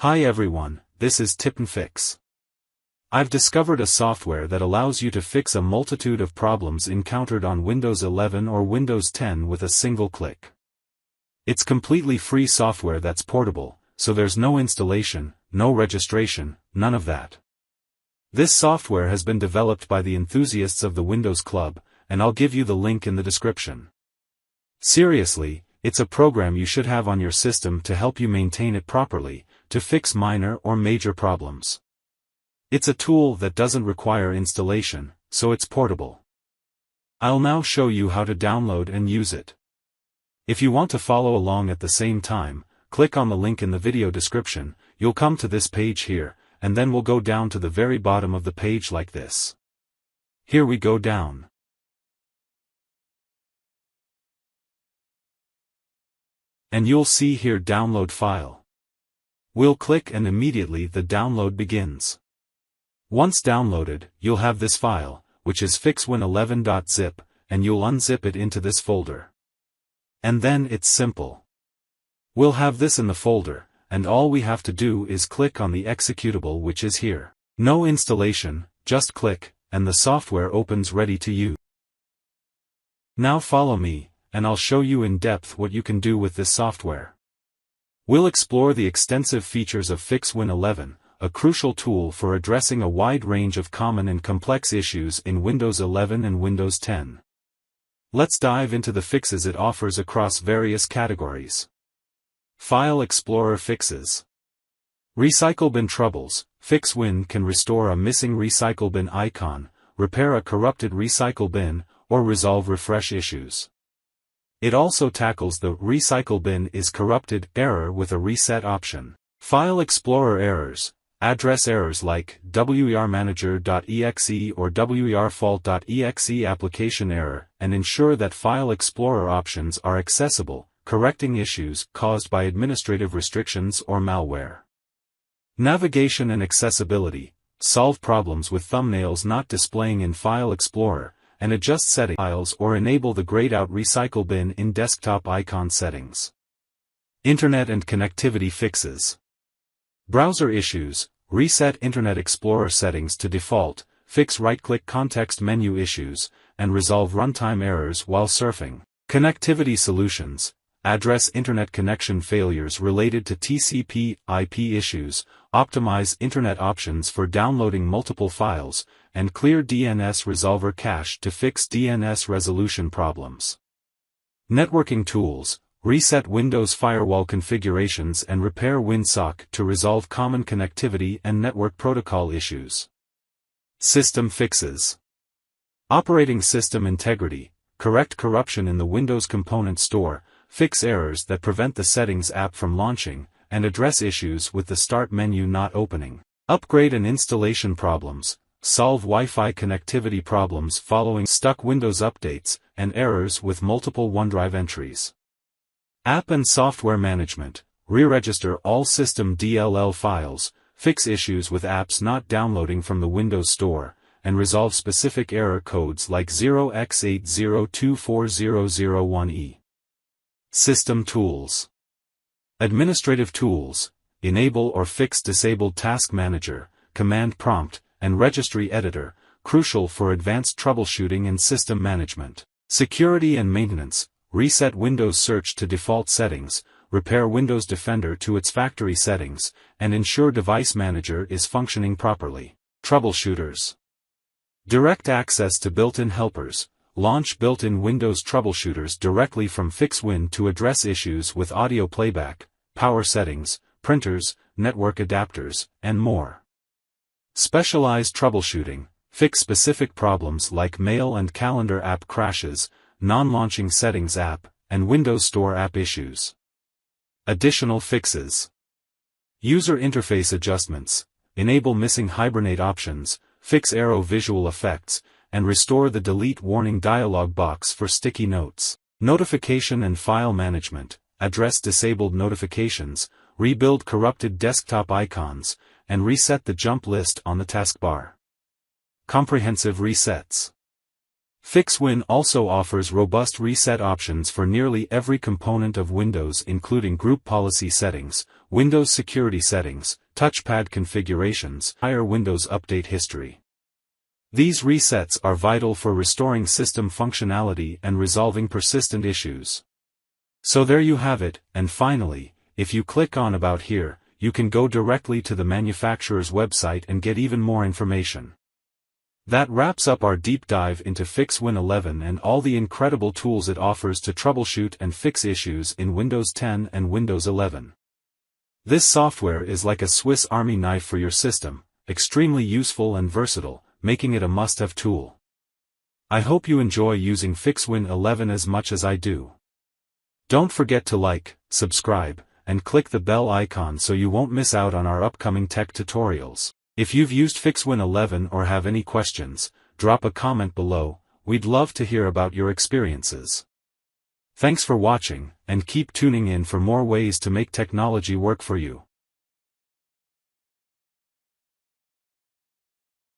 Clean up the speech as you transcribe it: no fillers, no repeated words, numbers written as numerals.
Hi everyone, this is Tip and Fix. I've discovered a software that allows you to fix a multitude of problems encountered on Windows 11 or Windows 10 with a single click. It's completely free software that's portable, so there's no installation, no registration, none of that. This software has been developed by the enthusiasts of the Windows Club, and I'll give you the link in the description. Seriously, it's a program you should have on your system to help you maintain it properly, to fix minor or major problems. It's a tool that doesn't require installation, so it's portable. I'll now show you how to download and use it. If you want to follow along at the same time, click on the link in the video description. You'll come to this page here, and then we'll go down to the very bottom of the page like this. Here we go down. And you'll see here download file. We'll click and immediately the download begins. Once downloaded, you'll have this file, which is fixwin11.zip, and you'll unzip it into this folder. And then it's simple. We'll have this in the folder, and all we have to do is click on the executable which is here. No installation, just click, and the software opens ready to use. Now follow me, and I'll show you in depth what you can do with this software. We'll explore the extensive features of FixWin 11, a crucial tool for addressing a wide range of common and complex issues in Windows 11 and Windows 10. Let's dive into the fixes it offers across various categories. File Explorer fixes. Recycle bin troubles. FixWin can restore a missing recycle bin icon, repair a corrupted recycle bin, or resolve refresh issues. It also tackles the recycle bin is corrupted error with a reset option. File Explorer errors. Address errors like wermanager.exe or werfault.exe application error, and ensure that File Explorer options are accessible, correcting issues caused by administrative restrictions or malware. Navigation and accessibility. Solve problems with thumbnails not displaying in File Explorer, and adjust setting files or enable the grayed out recycle bin in desktop icon settings. Internet and connectivity fixes. Browser issues. Reset Internet Explorer settings to default, fix right-click context menu issues, and resolve runtime errors while surfing. Connectivity solutions. Address internet connection failures related to TCP/IP issues, optimize internet options for downloading multiple files, and clear DNS resolver cache to fix DNS resolution problems. Networking tools. Reset Windows firewall configurations and repair WinSock to resolve common connectivity and network protocol issues. System fixes. Operating system integrity. Correct corruption in the Windows Component Store, fix errors that prevent the Settings app from launching, and address issues with the Start menu not opening. Upgrade and installation problems. Solve Wi-Fi connectivity problems following stuck Windows updates, and errors with multiple OneDrive entries. App and software management. Re-register all system DLL files, fix issues with apps not downloading from the Windows Store, and resolve specific error codes like 0x80240001E. System tools. Administrative tools. Enable or fix disabled Task Manager, Command Prompt, and Registry Editor, crucial for advanced troubleshooting and system management. Security and maintenance. Reset Windows Search to default settings, repair Windows Defender to its factory settings, and ensure Device Manager is functioning properly. Troubleshooters. Direct access to built-in helpers. Launch built-in Windows troubleshooters directly from FixWin to address issues with audio playback, power settings, printers, network adapters, and more. Specialized troubleshooting. Fix specific problems like Mail and Calendar app crashes, non-launching Settings app, and Windows Store app issues. Additional fixes. User interface adjustments. Enable missing Hibernate options, fix arrow visual effects, and restore the delete warning dialog box for sticky notes. Notification and file management. Address disabled notifications, rebuild corrupted desktop icons, and reset the jump list on the taskbar. Comprehensive resets. FixWin also offers robust reset options for nearly every component of Windows, including group policy settings, Windows security settings, touchpad configurations, entire Windows update history. These resets are vital for restoring system functionality and resolving persistent issues. So there you have it, and finally, if you click on About here, you can go directly to the manufacturer's website and get even more information. That wraps up our deep dive into FixWin 11 and all the incredible tools it offers to troubleshoot and fix issues in Windows 10 and Windows 11. This software is like a Swiss Army knife for your system, extremely useful and versatile, making it a must-have tool. I hope you enjoy using FixWin 11 as much as I do. Don't forget to like, subscribe, and click the bell icon so you won't miss out on our upcoming tech tutorials. If you've used FixWin 11 or have any questions, drop a comment below. We'd love to hear about your experiences. Thanks for watching, and keep tuning in for more ways to make technology work for you.